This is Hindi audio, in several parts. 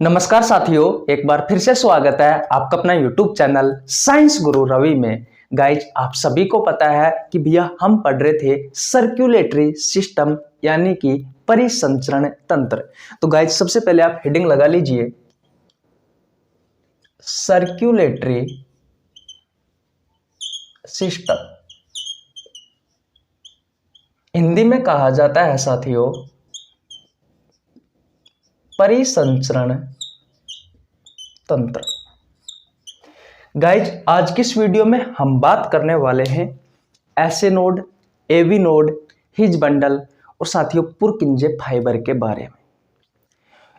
नमस्कार साथियों, एक बार फिर से स्वागत है आपका अपना YouTube चैनल साइंस गुरु रवि में। गाइज, आप सभी को पता है कि भैया हम पढ़ रहे थे सर्कुलेटरी सिस्टम यानी कि परिसंचरण तंत्र। तो गाइज, सबसे पहले आप हेडिंग लगा लीजिए, सर्कुलेटरी सिस्टम। हिंदी में कहा जाता है साथियों परिसंचरण तंत्र। गाइज, आज की इस वीडियो में हम बात करने वाले हैं एसे नोड, एवी नोड, हिज बंडल और साथियों पुरकिंजे फाइबर के बारे में।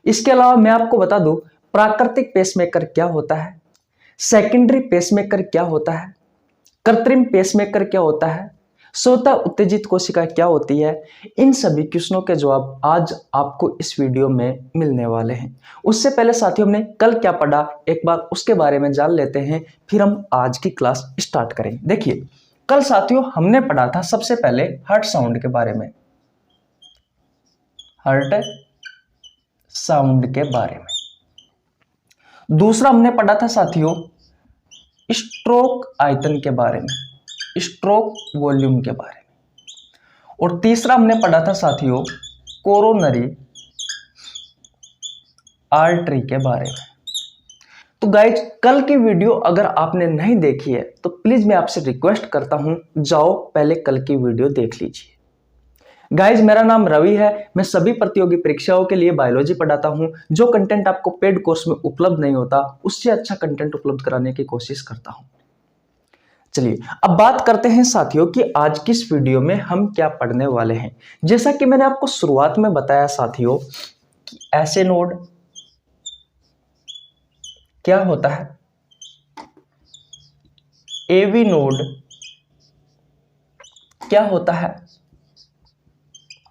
इसके अलावा मैं आपको बता दूं प्राकृतिक पेसमेकर क्या होता है, सेकेंडरी पेसमेकर क्या होता है, कृत्रिम पेसमेकर क्या होता है, स्वतः उत्तेजित कोशिका क्या होती है। इन सभी क्वेश्चनों के जवाब आज आपको इस वीडियो में मिलने वाले हैं। उससे पहले साथियों, हमने कल क्या पढ़ा एक बार उसके बारे में जान लेते हैं, फिर हम आज की क्लास स्टार्ट करेंगे। देखिए, कल साथियों हमने पढ़ा था सबसे पहले हार्ट साउंड के बारे में, हार्ट साउंड के बारे में। दूसरा हमने पढ़ा था साथियों स्ट्रोक आयतन के बारे में, स्ट्रोक वॉल्यूम के बारे में। और तीसरा हमने पढ़ा था साथियों कोरोनरी आर्टरी के बारे में। तो गाइज, कल की वीडियो अगर आपने नहीं देखी है तो प्लीज मैं आपसे रिक्वेस्ट करता हूं, जाओ पहले कल की वीडियो देख लीजिए। गाइज, मेरा नाम रवि है, मैं सभी प्रतियोगी परीक्षाओं के लिए बायोलॉजी पढ़ाता हूं। जो कंटेंट आपको पेड कोर्स में उपलब्ध नहीं होता उससे अच्छा कंटेंट उपलब्ध कराने की कोशिश करता हूं। चलिए अब बात करते हैं साथियों कि आज की इस वीडियो में हम क्या पढ़ने वाले हैं। जैसा कि मैंने आपको शुरुआत में बताया साथियों कि एसे नोड क्या होता है, एवी नोड क्या होता है,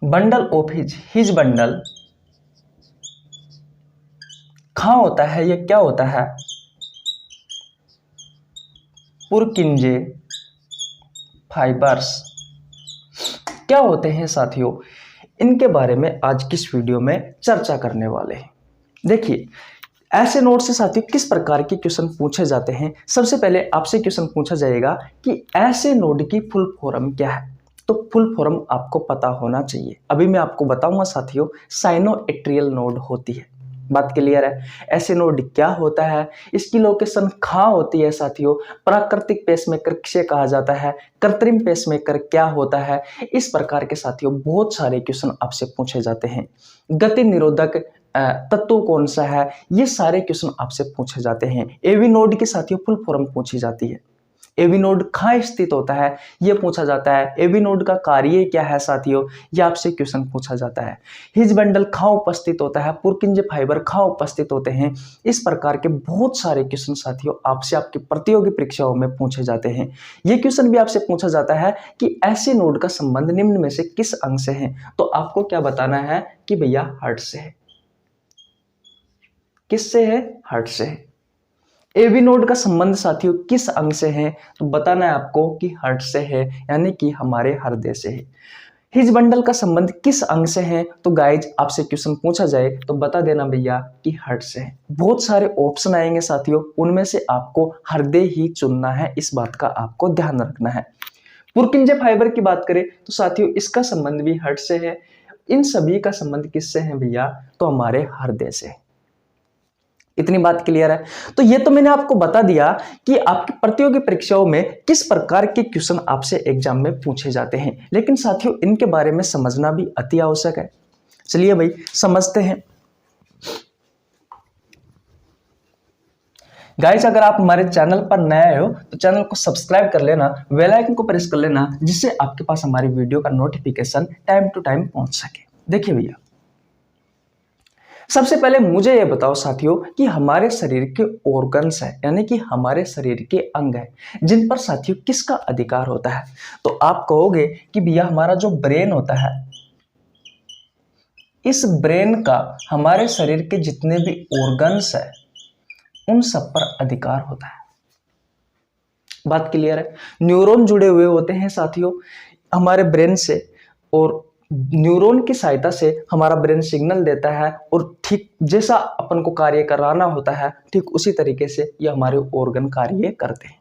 बंडल ऑफ हिज बंडल कहां होता है, ये क्या होता है, पुरकिंजे फाइबर्स क्या होते हैं साथियों, इनके बारे में आज की इस वीडियो में चर्चा करने वाले हैं। देखिए, ऐसे नोट से साथियों किस प्रकार के क्वेश्चन पूछे जाते हैं। सबसे पहले आपसे क्वेश्चन पूछा जाएगा कि ऐसे नोड की फुल फॉर्म क्या है। तो फुल फॉर्म आपको पता होना चाहिए। अभी मैं आपको बताऊंगा साथियों, साइनोएट्रियल नोड होती है। बात क्लियर है? ऐसे नोड क्या होता है, इसकी लोकेशन कहां होती है साथियों, प्राकृतिक पेसमेकर किसे कहा जाता है, कृत्रिम पेसमेकर क्या होता है। इस प्रकार के साथियों बहुत सारे क्वेश्चन आपसे पूछे जाते हैं। गति निरोधक तत्व कौन सा है, ये सारे क्वेश्चन आपसे पूछे जाते हैं। एवी नोड के साथियों फुल फॉर्म पूछी जाती है। एवी नोड कहाँ स्थित होता है ये पूछा जाता है। एवी नोड का कार्य क्या है साथियों, ये आपसे क्वेश्चन पूछा जाता है। हिज बंडल कहाँ उपस्थित होता है, पुरकिंजे फाइबर कहाँ उपस्थित होते हैं। इस प्रकार के बहुत सारे क्वेश्चन साथियों आपसे आपकी प्रतियोगी परीक्षाओं में पूछे जाते हैं। ये क्वेश्चन भी आपसे पूछा जाता है कि ऐसे नोड का संबंध निम्न में से किस अंग से है। तो आपको क्या बताना है कि भैया हार्ट से है। किससे है? हार्ट से है। एवी नोड का संबंध साथियों किस अंग से है, तो बताना है आपको कि हार्ट से है, यानी कि हमारे हृदय से है। हिज बंडल का संबंध किस अंग से है, तो गाइज आपसे क्वेश्चन पूछा जाए तो बता देना भैया कि हार्ट से है। बहुत सारे ऑप्शन आएंगे साथियों, उनमें से आपको हृदय ही चुनना है, इस बात का आपको ध्यान रखना है। पुरकिंजे फाइबर की बात करें तो साथियों इसका संबंध भी हार्ट से है। इन सभी का संबंध किससे है भैया, तो हमारे हृदय से। इतनी बात क्लियर है? तो ये तो मैंने आपको बता दिया कि आपकी प्रतियोगी परीक्षाओं में किस प्रकार के क्वेश्चन आपसे एग्जाम में पूछे जाते हैं, लेकिन साथियों इनके बारे में समझना भी अति आवश्यक है। चलिए भाई समझते हैं। गाइस, अगर आप हमारे चैनल पर नए आए हो तो चैनल को सब्सक्राइब कर लेना, बेल आइकन को प्रेस कर लेना, जिससे आपके पास हमारी वीडियो का नोटिफिकेशन टाइम टू टाइम पहुंच सके। देखिए भैया, सबसे पहले मुझे यह बताओ साथियों कि हमारे शरीर के ऑर्गन्स है, यानी कि हमारे शरीर के अंग है, जिन पर साथियों किसका अधिकार होता है। तो आप कहोगे कि भैया हमारा जो ब्रेन होता है, इस ब्रेन का हमारे शरीर के जितने भी ऑर्गन्स है उन सब पर अधिकार होता है। बात क्लियर है? न्यूरॉन जुड़े हुए होते हैं साथियों हमारे ब्रेन से, और न्यूरॉन की सहायता से हमारा ब्रेन सिग्नल देता है और ठीक जैसा अपन को कार्य कराना होता है ठीक उसी तरीके से ये हमारे ऑर्गन कार्य करते हैं।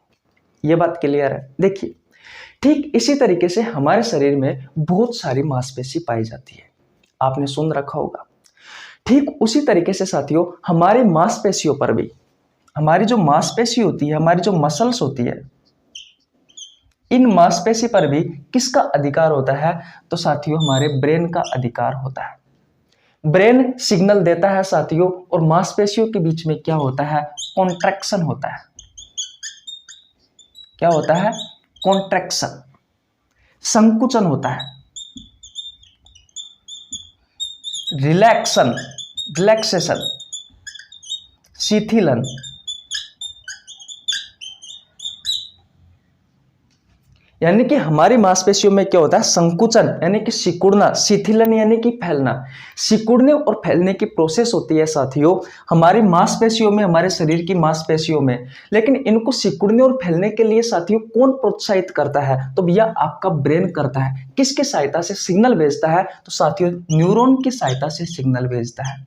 ये बात क्लियर है। देखिए ठीक इसी तरीके से हमारे शरीर में बहुत सारी मांसपेशी पाई जाती है, आपने सुन रखा होगा। ठीक उसी तरीके से साथियों हमारी मांसपेशियों पर भी, हमारी जो मांसपेशी होती है, हमारी जो मसल्स होती है, इन मांसपेशी पर भी किसका अधिकार होता है? तो साथियों हमारे ब्रेन का अधिकार होता है। ब्रेन सिग्नल देता है साथियों और मांसपेशियों के बीच में क्या होता है? कॉन्ट्रैक्शन होता है। क्या होता है? कॉन्ट्रैक्शन, संकुचन होता है। रिलैक्सन, रिलैक्सेशन, शिथिलन। यानी कि हमारी मांसपेशियों में क्या होता है? संकुचन यानी कि सिकुड़ना, शिथिलन यानी कि फैलना। सिकुड़ने और फैलने की प्रोसेस होती है साथियों हमारी मांसपेशियों में, हमारे शरीर की मांसपेशियों में। लेकिन इनको सिकुड़ने और फैलने के लिए साथियों कौन प्रोत्साहित करता है? तो भैया आपका ब्रेन करता है। किसकी सहायता से सिग्नल भेजता है? तो साथियों न्यूरॉन की सहायता से सिग्नल भेजता है।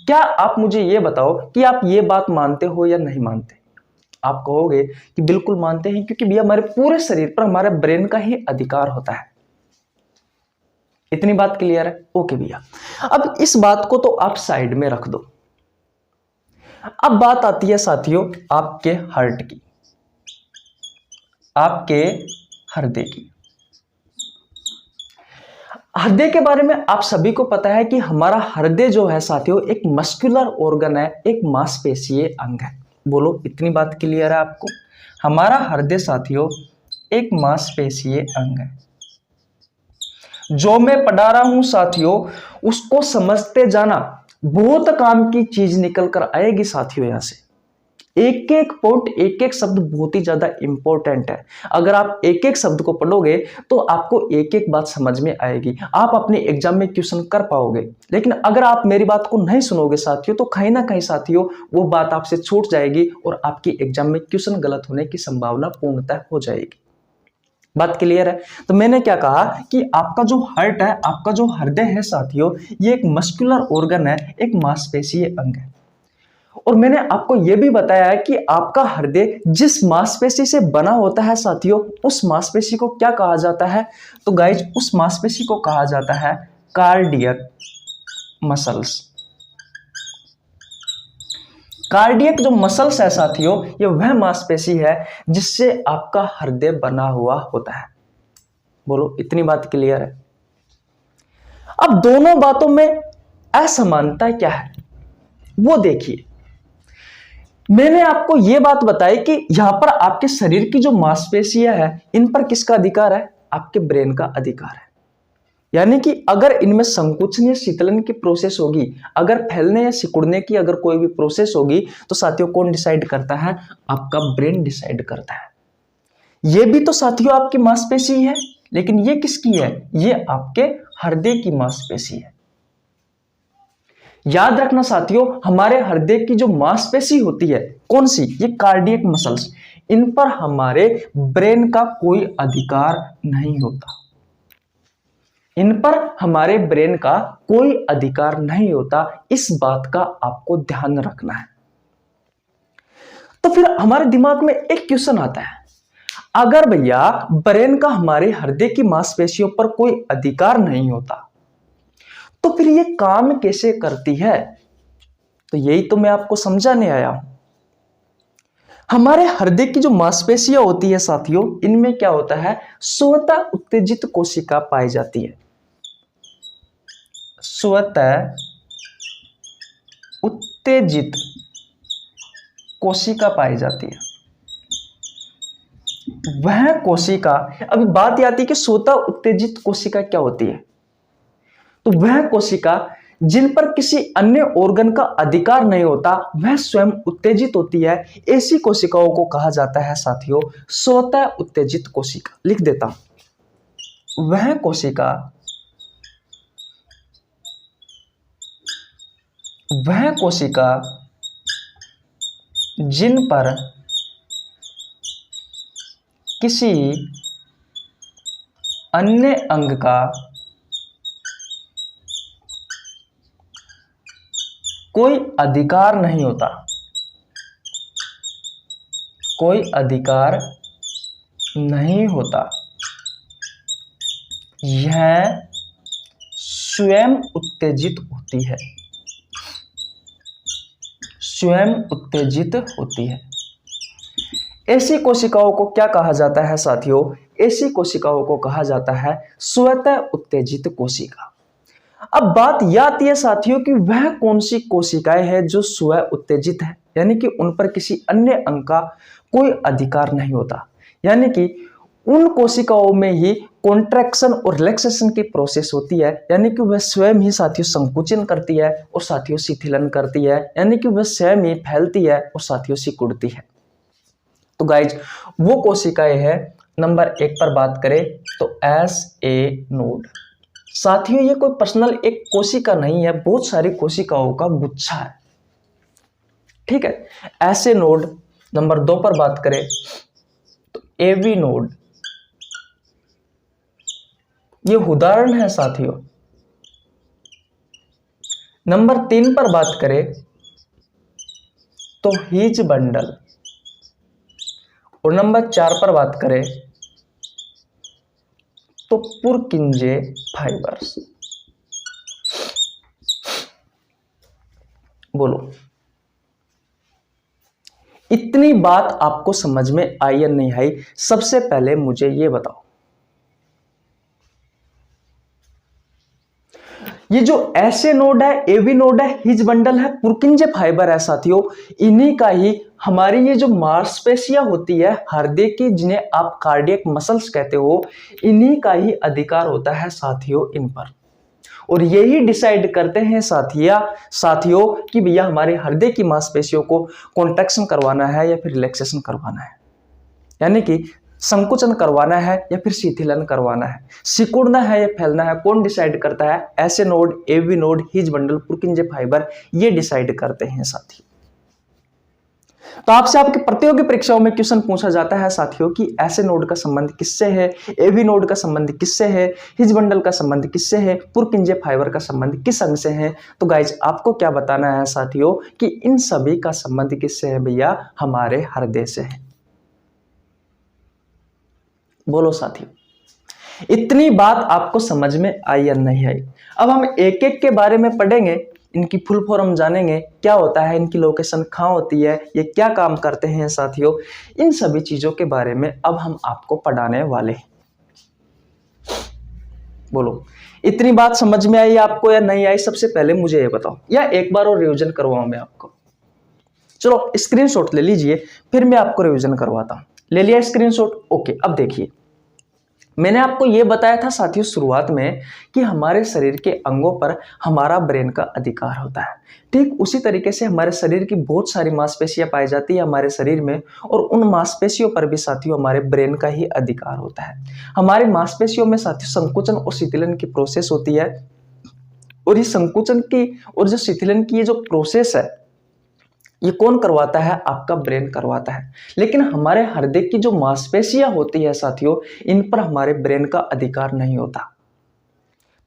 क्या आप मुझे ये बताओ कि आप ये बात मानते हो या नहीं मानते? आप कहोगे कि बिल्कुल मानते हैं, क्योंकि भैया हमारे पूरे शरीर पर हमारे ब्रेन का ही अधिकार होता है। इतनी बात क्लियर है? ओके भैया, अब इस बात को तो आप साइड में रख दो। अब बात आती है साथियों आपके हार्ट की, आपके हृदय की। हृदय के बारे में आप सभी को पता है कि हमारा हृदय जो है साथियों एक मस्कुलर ऑर्गन है, एक मांसपेशीय अंग है। बोलो इतनी बात क्लियर है आपको? हमारा हृदय साथियों एक मांसपेशीय अंग है। जो मैं पढ़ा रहा हूं साथियों उसको समझते जाना, बहुत काम की चीज निकल कर आएगी साथियों। यहां से एक एक पॉइंट, एक एक शब्द बहुत ही ज्यादा इंपॉर्टेंट है। अगर आप एक एक शब्द को पढ़ोगे तो आपको एक एक बात समझ में आएगी, आप अपने एग्जाम में क्वेश्चन कर पाओगे। लेकिन अगर आप मेरी बात को नहीं सुनोगे साथियों तो कहीं ना कहीं साथियों वो बात आपसे छूट जाएगी और आपकी एग्जाम में क्वेश्चन गलत होने की संभावना पूर्णतः हो जाएगी। बात क्लियर है? तो मैंने क्या कहा कि आपका जो हार्ट है, आपका जो हृदय है साथियों, ये एक मस्कुलर ऑर्गन है, एक मांसपेशीय अंग है। और मैंने आपको यह भी बताया है कि आपका हृदय जिस मांसपेशी से बना होता है साथियों, उस मांसपेशी को क्या कहा जाता है? तो गाइज उस मांसपेशी को कहा जाता है कार्डियक मसल्स। कार्डियक जो मसल्स है साथियों, ये वह मांसपेशी है जिससे आपका हृदय बना हुआ होता है। बोलो इतनी बात क्लियर है? अब दोनों बातों में असमानता क्या है वो देखिए। मैंने आपको यह बात बताई कि यहां पर आपके शरीर की जो मांसपेशियां है इन पर किसका अधिकार है? आपके ब्रेन का अधिकार है। यानी कि अगर इनमें संकुचन या शीतलन की प्रोसेस होगी, अगर फैलने या सिकुड़ने की अगर कोई भी प्रोसेस होगी तो साथियों कौन डिसाइड करता है? आपका ब्रेन डिसाइड करता है। यह भी तो साथियों आपकी मांसपेशी है, लेकिन ये किसकी है? ये आपके हृदय की मांसपेशी है। याद रखना साथियों हमारे हृदय की जो मांसपेशी होती है कौन सी? ये कार्डियक मसल्स। इन पर हमारे ब्रेन का कोई अधिकार नहीं होता। इन पर हमारे ब्रेन का कोई अधिकार नहीं होता। इस बात का आपको ध्यान रखना है। तो फिर हमारे दिमाग में एक क्वेश्चन आता है, अगर भैया ब्रेन का हमारे हृदय की मांसपेशियों पर कोई अधिकार नहीं होता तो फिर ये काम कैसे करती है? तो यही तो मैं आपको समझाने आया हूं। हमारे हृदय की जो मांसपेशियां होती है साथियों, इनमें क्या होता है? स्वतः उत्तेजित कोशिका पाई जाती है। स्वतः उत्तेजित कोशिका पाई जाती है। वह कोशिका, अभी बात आती है कि स्वतः उत्तेजित कोशिका क्या होती है? तो वह कोशिका जिन पर किसी अन्य ऑर्गन का अधिकार नहीं होता, वह स्वयं उत्तेजित होती है। ऐसी कोशिकाओं को कहा जाता है साथियों स्वतः उत्तेजित कोशिका। लिख देता हूं, वह कोशिका, वह कोशिका जिन पर किसी अन्य अंग का कोई अधिकार नहीं होता, कोई अधिकार नहीं होता, यह स्वयं उत्तेजित होती है, स्वयं उत्तेजित होती है। ऐसी कोशिकाओं को क्या कहा जाता है साथियों? ऐसी कोशिकाओं को कहा जाता है स्वतः उत्तेजित कोशिका। अब बात यह आती है साथियों कि वह कौन सी कोशिकाएं हैं जो स्व उत्तेजित है, यानी कि उन पर किसी अन्य अंग का कोई अधिकार नहीं होता, यानी कि उन कोशिकाओं में ही कॉन्ट्रैक्शन और रिलैक्सेशन की प्रोसेस होती है, यानी कि वह स्वयं ही साथियों संकुचन करती है और साथियों शिथिलन करती है, यानी कि वह स्वयं ही फैलती है और साथियों सिकुड़ती है। तो गाइज वो कोशिकाएं है, नंबर 1 पर बात करें तो SA नोड। साथियों ये कोई पर्सनल एक कोशिका नहीं है, बहुत सारी कोशिकाओं का गुच्छा है, ठीक है। SA node. नंबर 2 पर बात करें तो AV नोड, ये उदाहरण है साथियों। नंबर 3 पर बात करें तो हीज बंडल, और नंबर 4 पर बात करें तो पुरकिंजे फाइबर्स। बोलो इतनी बात आपको समझ में आई या नहीं आई? सबसे पहले मुझे ये बताओ, ये जो ऐसे नोड है, एवी नोड है, हिज बंडल है, पुरकिंजे फाइबर है साथियों, इन्हीं का ही हमारी ये जो मांसपेशियां होती है हृदय की, जिन्हें आप कार्डियक मसल्स कहते हो, इन्हीं का ही अधिकार होता है साथियों इन पर। और यही डिसाइड करते हैं साथियों कि भैया हमारे हृदय की मांसपेशियों को कॉन्ट्रैक्शन करवाना है या फिर रिलैक्सेशन करवाना है, यानी कि संकुचन करवाना है या फिर शिथिलन करवाना है, सिकुड़ना है या फैलना है, कौन डिसाइड करता है? ऐसे नोड, एवी node, His bundle, Purkinje fibre, ये डिसाइड करते हैं साथियों। तो आपसे आपकी प्रतियोगी परीक्षाओं में क्वेश्चन पूछा जाता है साथियों कि ऐसे नोड का संबंध किससे है, एवी नोड का संबंध किससे है, हिज बंडल का संबंध किससे है, पुरकिंजे फाइबर का संबंध किस अंग से है? तो गाइज आपको क्या बताना है साथियों कि इन सभी का संबंध किससे है? भैया हमारे हृदय से है। बोलो साथियों इतनी बात आपको समझ में आई या नहीं आई? अब हम एक एक के बारे में पढ़ेंगे, इनकी फुल फॉर्म जानेंगे, क्या होता है, इनकी लोकेशन कहाँ होती है, ये क्या काम करते हैं साथियों, इन सभी चीजों के बारे में अब हम आपको पढ़ाने वाले हैं। बोलो इतनी बात समझ में आई आपको या नहीं आई? सबसे पहले मुझे ये बताओ, या एक बार और रिवीजन करवाऊं मैं आपको? चलो स्क्रीनशॉट ले लीजिए, फिर मैं आपको रिवीजन करवाता हूं। ले लिया स्क्रीनशॉट? ओके। अब देखिए मैंने आपको यह बताया था साथियों शुरुआत में कि हमारे शरीर के अंगों पर हमारा ब्रेन का अधिकार होता है। ठीक उसी तरीके से हमारे शरीर की बहुत सारी मांसपेशियां पाई जाती है हमारे शरीर में, और उन मांसपेशियों पर भी साथियों हमारे ब्रेन का ही अधिकार होता है। हमारी मांसपेशियों में साथियों संकुचन और शिथिलन की प्रोसेस होती है, और ये संकुचन की और जो शिथिलन की ये जो प्रोसेस है ये कौन करवाता है? आपका ब्रेन करवाता है। लेकिन हमारे हृदय की जो मांसपेशियां होती है साथियों, इन पर हमारे ब्रेन का अधिकार नहीं होता।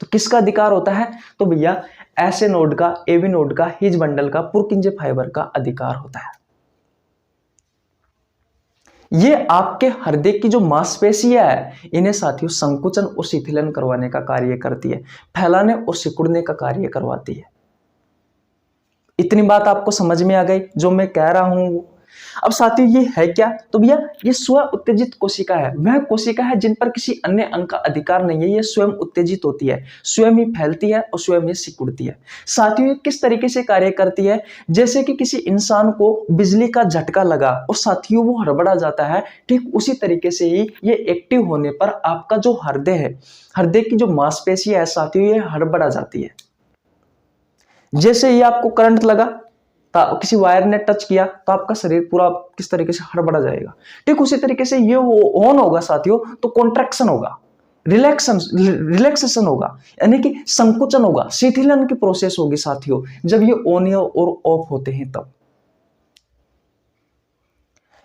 तो किसका अधिकार होता है? तो भैया ऐसे नोड का, एवी नोड का, हिज बंडल का, पुरकिंजे फाइबर का अधिकार होता है। ये आपके हृदय की जो मांसपेशियां है इन्हें साथियों संकुचन और शिथिलन करवाने का कार्य करती है, फैलाने और सिकुड़ने का कार्य करवाती है। इतनी बात आपको समझ में आ गई जो मैं कह रहा हूं? अब साथियों ये है क्या? तो भैया ये स्व उत्तेजित कोशिका है, वह कोशिका है जिन पर किसी अन्य अंग का अधिकार नहीं है। ये स्वयं उत्तेजित होती है, स्वयं ही फैलती है और स्वयं ही सिकुड़ती है। साथियों ये किस तरीके से कार्य करती है? जैसे कि किसी इंसान को बिजली का झटका लगा और साथियों वो हड़बड़ा जाता है, ठीक उसी तरीके से ही ये एक्टिव होने पर आपका जो हृदय है, हृदय की जो मांसपेशियां है साथियों ये हड़बड़ा जाती है। जैसे ही आपको करंट लगा, किसी वायर ने टच किया तो आपका शरीर पूरा किस तरीके से हड़बड़ा जाएगा। ठीक उसी तरीके से ये ऑन होगा साथियों तो कॉन्ट्रैक्शन होगा, रिलैक्सेशन होगा, यानी कि संकुचन होगा, शिथिलन की प्रोसेस होगी साथियों जब ये ऑन और ऑफ होते हैं तब।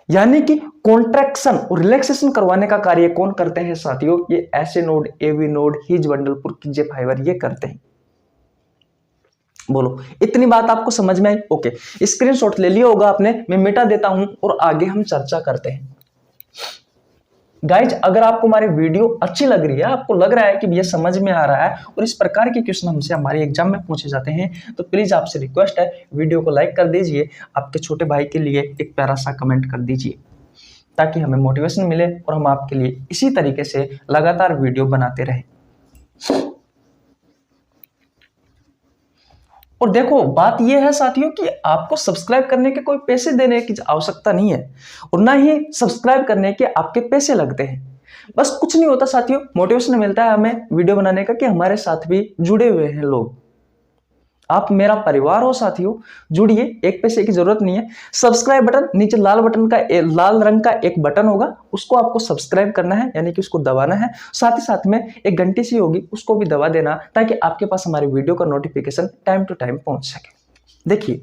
यानी कि कॉन्ट्रैक्शन और रिलैक्सेशन करवाने का कार्य कौन करते हैं साथियों? ये ऐसे नोड, एवी node, His bundle, Purkinje fibre ये करते हैं। बोलो, इतनी बात आपको समझ में आई? ओके, स्क्रीनशॉट ले लिया होगा आपने, मैं मिटा देता हूं और आगे हम चर्चा करते हैं। गाइज, अगर आपको हमारी वीडियो अच्छी लग रही है, आपको लग रहा है कि ये समझ में आ रहा है और इस प्रकार के क्वेश्चन हमसे हमारे एग्जाम में पूछे जाते हैं, तो प्लीज आपसे रिक्वेस्ट है, वीडियो को लाइक कर दीजिए, आपके छोटे भाई के लिए एक प्यारा सा कमेंट कर दीजिए, ताकि हमें मोटिवेशन मिले और हम आपके लिए इसी तरीके से लगातार वीडियो बनाते रहें। और देखो, बात यह है साथियों कि आपको सब्सक्राइब करने के कोई पैसे देने की आवश्यकता नहीं है और ना ही सब्सक्राइब करने के आपके पैसे लगते हैं। बस कुछ नहीं होता साथियों, मोटिवेशन मिलता है हमें वीडियो बनाने का कि हमारे साथ भी जुड़े हुए हैं लोग। आप मेरा परिवार हो साथियों, जुड़िए, एक पैसे की जरूरत नहीं है। सब्सक्राइब बटन नीचे लाल रंग का एक बटन होगा, उसको आपको सब्सक्राइब करना है, यानी कि उसको दबाना है। साथ ही साथ में एक घंटी सी होगी, उसको भी दबा देना, ताकि आपके पास हमारी वीडियो का नोटिफिकेशन टाइम टू टाइम पहुंच सके। देखिए,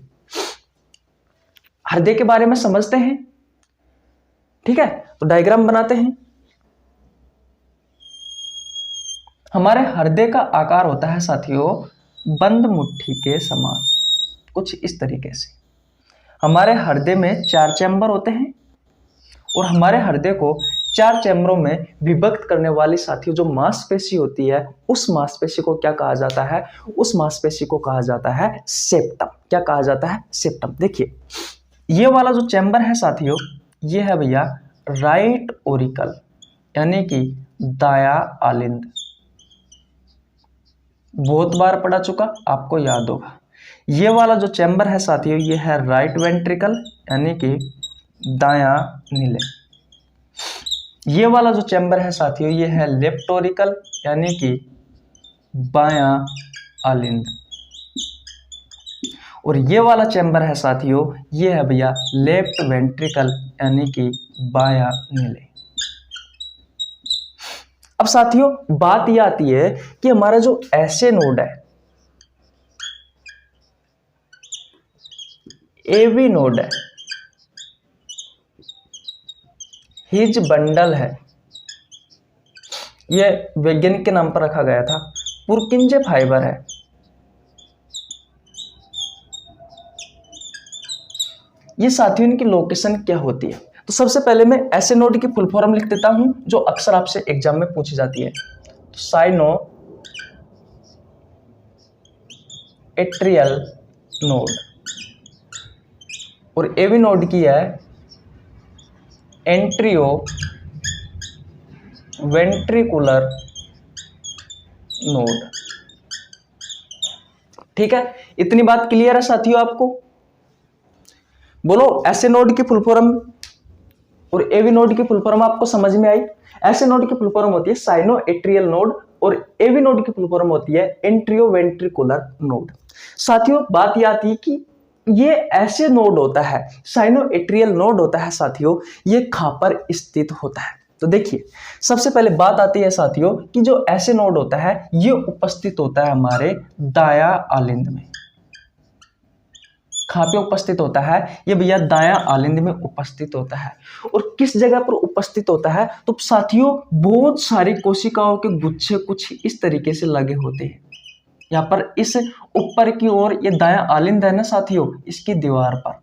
हृदय के बारे में समझते हैं, ठीक है? तो डायग्राम बनाते हैं। हमारे हृदय का आकार होता है साथियों बंद मुट्ठी के समान, कुछ इस तरीके से। हमारे हृदय में 4 चैम्बर होते हैं और हमारे हृदय को 4 चैम्बरों में विभक्त करने वाली साथियों जो मांसपेशी होती है, उस मांसपेशी को क्या कहा जाता है? उस मांसपेशी को कहा जाता है सेप्टम। क्या कहा जाता है? सेप्टम। देखिए, ये वाला जो चैम्बर है साथियों, ये है भैया राइट ओरिकल, यानी कि दाया आलिंद। बहुत बार पढ़ा चुका, आपको याद होगा। ये वाला जो चैम्बर है साथियों, ये है राइट वेंट्रिकल, यानी कि दाया नीले। ये वाला जो चैम्बर है साथियों, ये है लेफ्ट ओरिकल, यानी कि बाया आलिंद। और ये वाला चैम्बर है साथियों, ये है भैया लेफ्ट वेंट्रिकल, यानी कि बाया नीले। अब साथियों, बात यह आती है कि हमारा जो ऐसे नोड है, एवी नोड है, हिज बंडल है, यह वैज्ञानिक के नाम पर रखा गया था, पुरकिंजे फाइबर है, ये साथियों इनकी लोकेशन क्या होती है? तो सबसे पहले मैं ऐसे नोड की फुल फॉर्म लिख देता हूं, जो अक्सर आपसे एग्जाम में पूछी जाती है। तो साइनो एट्रियल नोड, और एवी नोड की है एंट्रियो वेंट्रिकुलर नोड। ठीक है, इतनी बात क्लियर है साथियों आपको? बोलो, ऐसे नोड की फुल फॉर्म और एवी नोड की फुल फॉर्म आपको समझ में आई? ऐसे नोड की फुल फॉर्म होती है साइनो एट्रियल नोड और एवी नोड की फुल फॉर्म होती है एंट्रियो वेंट्रिकुलर नोड। साथियों, बात यह आती है कि ये ऐसे नोड होता है, साइनो एट्रियल नोड होता है साथियों, ये कहां पर स्थित होता है? तो देखिए, सबसे पहले बात आती है साथियों कि जो ऐसे नोड होता है, ये उपस्थित होता है हमारे दाया आलिंद में। कहां पे उपस्थित होता है? ये भैया दाया आलिंद में उपस्थित होता है। और किस जगह पर उपस्थित होता है? तो साथियों, बहुत सारी कोशिकाओं के गुच्छे कुछ इस तरीके से लगे होते हैं। यहाँ पर इस ऊपर की ओर ये दाया आलिंद है ना साथियों, इसकी दीवार पर,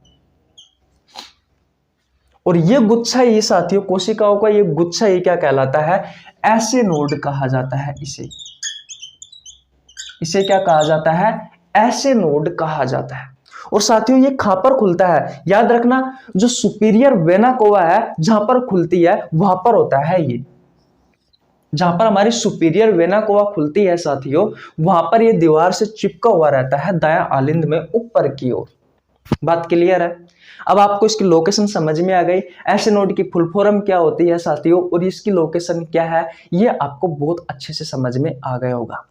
और ये गुच्छा ही साथियों, कोशिकाओं का ये गुच्छा ही क्या कहलाता है? ऐसे नोड कहा जाता है। इसे क्या कहा जाता है? ऐसे नोड कहा जाता है। और साथियों, ये कहां पर खुलता है? याद रखना, जो सुपीरियर वेना कोवा है, जहां पर खुलती है वहां पर होता है ये। जहां पर हमारी सुपीरियर वेना कोवा खुलती है साथियों, वहां पर ये दीवार से चिपका हुआ रहता है दाया आलिंद में ऊपर की ओर। बात क्लियर है? अब आपको इसकी लोकेशन समझ में आ गई। ऐसे नोड की फुल फॉर्म क्या होती है साथियों, और इसकी लोकेशन क्या है, ये आपको बहुत अच्छे से समझ में आ गया होगा।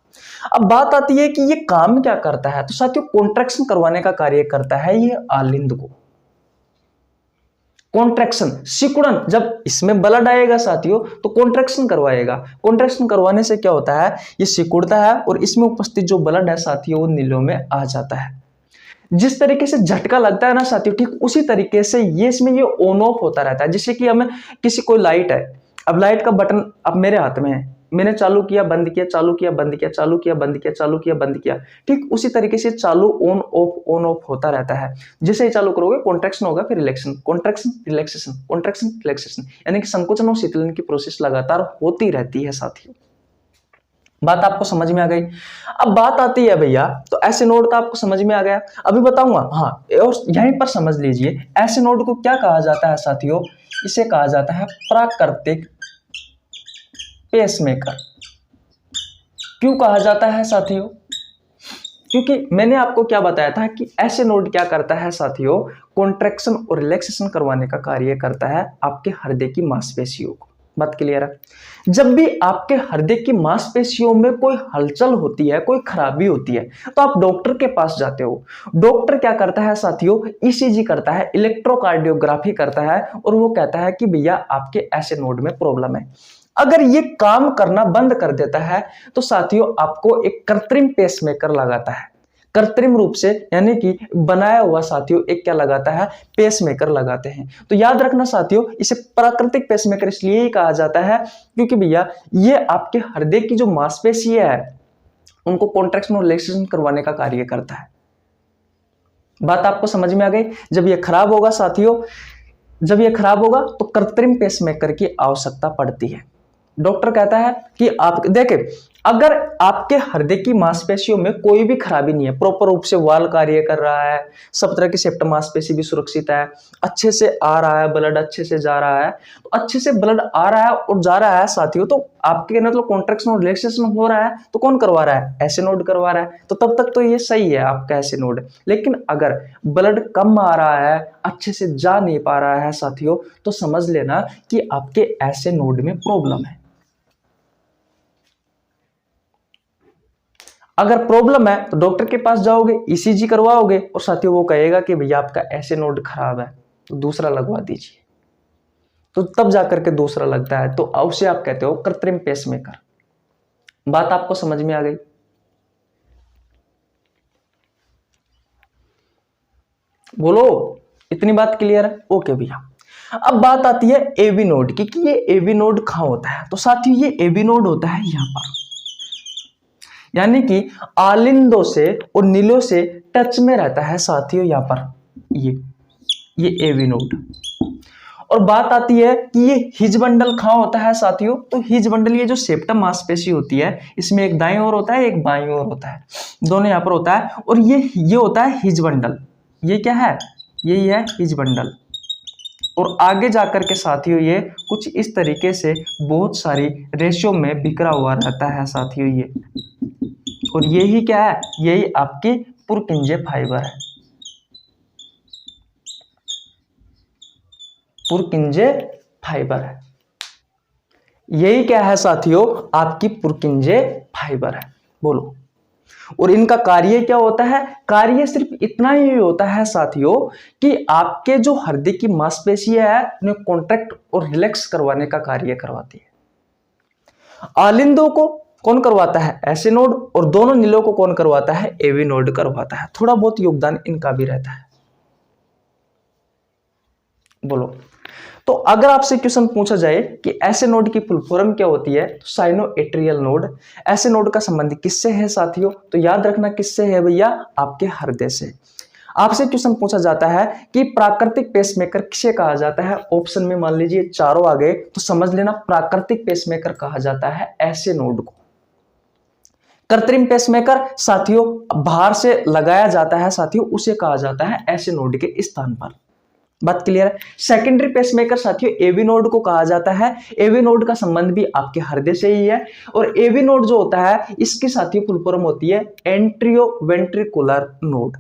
अब बात आती है कि ये काम क्या करता है? तो साथियों, कॉन्ट्रैक्शन करवाने का कार्य करता है ये आलिंद को। कॉन्ट्रैक्शन, सिकुड़न, जब इसमें ब्लड आएगा साथियों तो कॉन्ट्रैक्शन करवाएगा। कॉन्ट्रैक्शन करवाने से क्या होता है? ये सिकुड़ता है और इसमें उपस्थित जो ब्लड है साथियों, वो नीलों में आ जाता है। जिस तरीके से झटका लगता है ना साथियों, ठीक उसी तरीके से ये इसमें ये ऑन ऑफ होता रहता है। जैसे कि हमें किसी कोई लाइट है, अब लाइट का बटन अब मेरे हाथ में है, मैंने चालू किया बंद किया, चालू किया बंद किया, चालू किया बंद किया, चालू किया बंद किया, ठीक उसी तरीके से चालू ऑन ऑफ होता रहता है। जैसे ही चालू करोगे कॉन्ट्रैक्शन होगा, फिर relaxation, contraction relaxation, contraction relaxation, यानी कि संकोचन और शीतलन की प्रोसेस लगातार होती रहती है साथियों। बात आपको समझ में आ गई। अब बात आती है भैया, तो ऐसे नोड तो आपको समझ में आ गया, अभी बताऊंगा। हाँ, और यहीं पर समझ लीजिए ऐसे नोड को क्या कहा जाता है साथियों, इसे कहा जाता है प्राकृतिक पेसमेकर। क्यों कहा जाता है साथियों? क्योंकि मैंने आपको क्या बताया था कि ऐसे नोड क्या करता है साथियों, कॉन्ट्रैक्शन और रिलैक्सेशन करवाने का कार्य करता है आपके हृदय की मांसपेशियों को। बात क्लियर है? जब भी आपके हृदय की मांसपेशियों में कोई हलचल होती है, कोई खराबी होती है, तो आप डॉक्टर के पास जाते हो। डॉक्टर क्या करता है साथियों, ईसीजी करता है, इलेक्ट्रोकार्डियोग्राफी करता है, और वो कहता है कि भैया आपके ऐसे नोड में प्रॉब्लम है। अगर ये काम करना बंद कर देता है तो साथियों आपको एक कृत्रिम पेसमेकर लगाता है, कृत्रिम रूप से, यानी कि बनाया हुआ साथियों एक क्या लगाता है, पेसमेकर लगाते हैं। तो याद रखना साथियों, इसे प्राकृतिक पेसमेकर इसलिए ही कहा जाता है क्योंकि भैया ये आपके हृदय की जो मांसपेशी है उनको कॉन्ट्रैक्शन और रिलैक्सेशन करवाने का कार्य करता है। बात आपको समझ में आ गई? जब ये खराब होगा साथियों, जब ये खराब होगा तो कृत्रिम पेसमेकर की आवश्यकता पड़ती है। डॉक्टर कहता है कि आप देखें, अगर आपके हृदय की मांसपेशियों में कोई भी खराबी नहीं है, प्रॉपर रूप से वाल्व कार्य कर रहा है, सब तरह की सेप्टम मांसपेशी भी सुरक्षित है, अच्छे से आ रहा है ब्लड, अच्छे से जा रहा है, तो अच्छे से ब्लड आ रहा है और जा रहा है साथियों, तो आपके मतलब कॉन्ट्रैक्शन और रिलैक्सेशन हो रहा है, तो कौन करवा रहा है? ऐसे नोड करवा रहा है। तो तब तक तो ये सही है आपका ऐसे नोड। लेकिन अगर ब्लड कम आ रहा है, अच्छे से जा नहीं पा रहा है साथियों, तो समझ लेना कि आपके ऐसे नोड में प्रॉब्लम है। अगर प्रॉब्लम है तो डॉक्टर के पास जाओगे, ईसीजी करवाओगे, और साथियों वो कहेगा कि भैया आपका ऐसे नोड खराब है तो दूसरा लगवा दीजिए, तो तब जाकर के दूसरा लगता है, तो उसे आप कहते हो कृत्रिम पेसमेकर। बात आपको समझ में आ गई? बोलो, इतनी बात क्लियर है? ओके भैया। अब बात आती है एवी नोड की, कि ये एवी नोड कहां होता है। तो साथियों ये एवी नोड होता है यहां पर, यानी कि आलिंदों से और नीलों से टच में रहता है साथियों यहां पर ये एवी नोड। और बात आती है कि ये हिज बंडल कहां होता है साथियों। तो हिज बंडल, ये जो सेप्टम मांसपेशी होती है, इसमें एक दाईं ओर होता है, एक बाईं ओर होता है, दोनों यहां पर होता है, और ये होता है हिज बंडल। ये क्या है? यही है हिज बंडल। और आगे जाकर के साथियों ये कुछ इस तरीके से बहुत सारी रेशो में बिखरा हुआ रहता है साथियों ये। और यही क्या है? यही आपकी पुरकिंजे फाइबर है, पुरकिंजे फाइबर है। यही क्या है साथियों? आपकी पुरकिंजे फाइबर है। बोलो, और इनका कार्य क्या होता है? कार्य सिर्फ इतना ही होता है साथियों कि आपके जो हृदय की मांसपेशियां है उन्हें कॉन्ट्रैक्ट और रिलैक्स करवाने का कार्य करवाती है। आलिंदों को कौन करवाता है? SA node. और दोनों नीलों को कौन करवाता है? एवी नोड करवाता है। थोड़ा बहुत योगदान इनका भी रहता है। बोलो, तो अगर आपसे क्वेश्चन पूछा जाए कि ऐसे नोड की फुल फॉर्म क्या होती है, तो साइनो एट्रियल नोड। ऐसे नोड का संबंध किससे है साथियों? तो याद रखना किससे है भैया? आपके हृदय से। आपसे क्वेश्चन पूछा जाता है कि प्राकृतिक पेसमेकर किसे कहा जाता है, ऑप्शन में मान लीजिए चारों आ गए, तो समझ लेना प्राकृतिक पेसमेकर कहा जाता है ऐसे नोड को। कृत्रिम पेसमेकर साथियों बाहर से लगाया जाता है साथियों, उसे कहा जाता है ऐसे नोड के स्थान पर। बात क्लियर है? सेकेंडरी पेसमेकर साथियों एवी नोड को कहा जाता है। एवी नोड का संबंध भी आपके हृदय से ही है। और एवी नोड जो होता है इसकी साथियों फुल फॉर्म होती है एंट्रियो वेंट्रिकुलर नोड।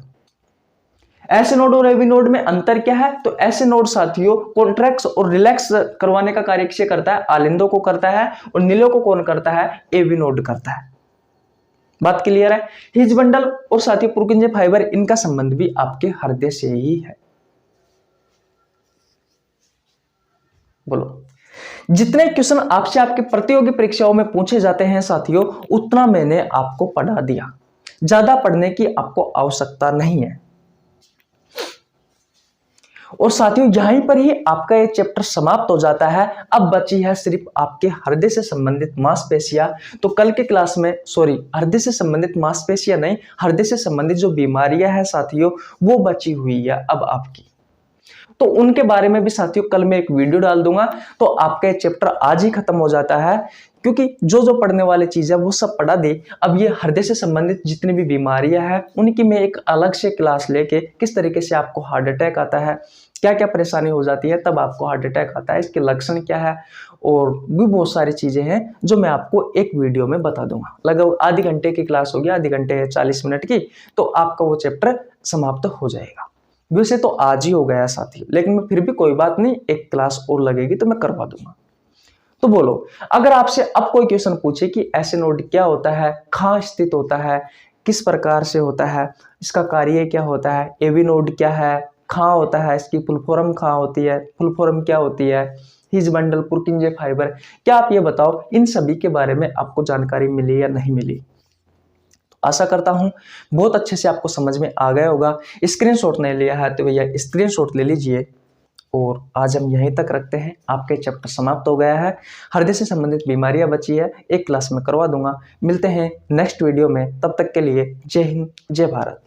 ऐसे नोड और एवी नोड में अंतर क्या है? तो ऐसे नोड साथियों कॉन्ट्रैक्ट और रिलैक्स करवाने का कार्य किसे करता है? आलिंदों को करता है। और नीलों को कौन करता है? एवी नोड करता है। बात क्लियर है? हिज बंडल और साथियों पुरकिंजे फाइबर, इनका संबंध भी आपके हृदय से ही है। बोलो, जितने क्वेश्चन आपसे आपके प्रतियोगी परीक्षाओं में पूछे जाते हैं साथियों, उतना मैंने आपको पढ़ा दिया। ज्यादा पढ़ने की आपको आवश्यकता नहीं है। और साथियों यहीं पर ही आपका ये चैप्टर समाप्त हो जाता है। अब बची है सिर्फ आपके हृदय से संबंधित मांसपेशियां। तो कल के क्लास में हृदय से संबंधित मांसपेशियां नहीं, हृदय से संबंधित जो बीमारियां हैं साथियों वो बची हुई है अब आपकी। तो उनके बारे में भी साथियों कल मैं एक वीडियो डाल दूंगा। तो आपका ये चैप्टर आज ही खत्म हो जाता है, क्योंकि जो जो पढ़ने वाली चीज है वो सब पढ़ा दे। अब ये हृदय से संबंधित जितनी भी बीमारियां हैं उनकी मैं एक अलग से क्लास लेके किस तरीके से आपको हार्ट अटैक आता है, क्या क्या परेशानी हो जाती है तब आपको हार्ट अटैक आता है, इसके लक्षण क्या है, और भी बहुत सारी चीजें हैं जो मैं आपको एक वीडियो में बता दूंगा। लगभग आधे घंटे की क्लास होगी, आधे घंटे 40 मिनट की, तो आपका वो चैप्टर समाप्त हो जाएगा। वैसे तो आज ही हो गया साथियों, लेकिन मैं फिर भी कोई बात नहीं, एक क्लास और लगेगी तो मैं करवा दूंगा। तो बोलो, अगर आपसे अब कोई क्वेश्चन पूछे कि ऐसे नोड क्या होता है, कहाँ स्थित होता है, किस प्रकार से होता है, इसका कार्य क्या होता है, एवी नोड क्या है, कहाँ होता है, इसकी फुल फॉर्म कहाँ होती है, फुल फॉर्म क्या होती है, हिज बंडल, पुर्किंजे फाइबर, क्या आप ये बताओ इन सभी के बारे में आपको जानकारी मिली या नहीं मिली। आशा करता हूं बहुत अच्छे से आपको समझ में आ गया होगा। स्क्रीनशॉट नहीं लिया है तो भैया स्क्रीनशॉट ले लीजिए। और आज हम यहीं तक रखते हैं, आपके चैप्टर समाप्त हो गया है। हृदय से संबंधित बीमारियां बची है, एक क्लास में करवा दूंगा। मिलते हैं नेक्स्ट वीडियो में, तब तक के लिए जय हिंद जय भारत।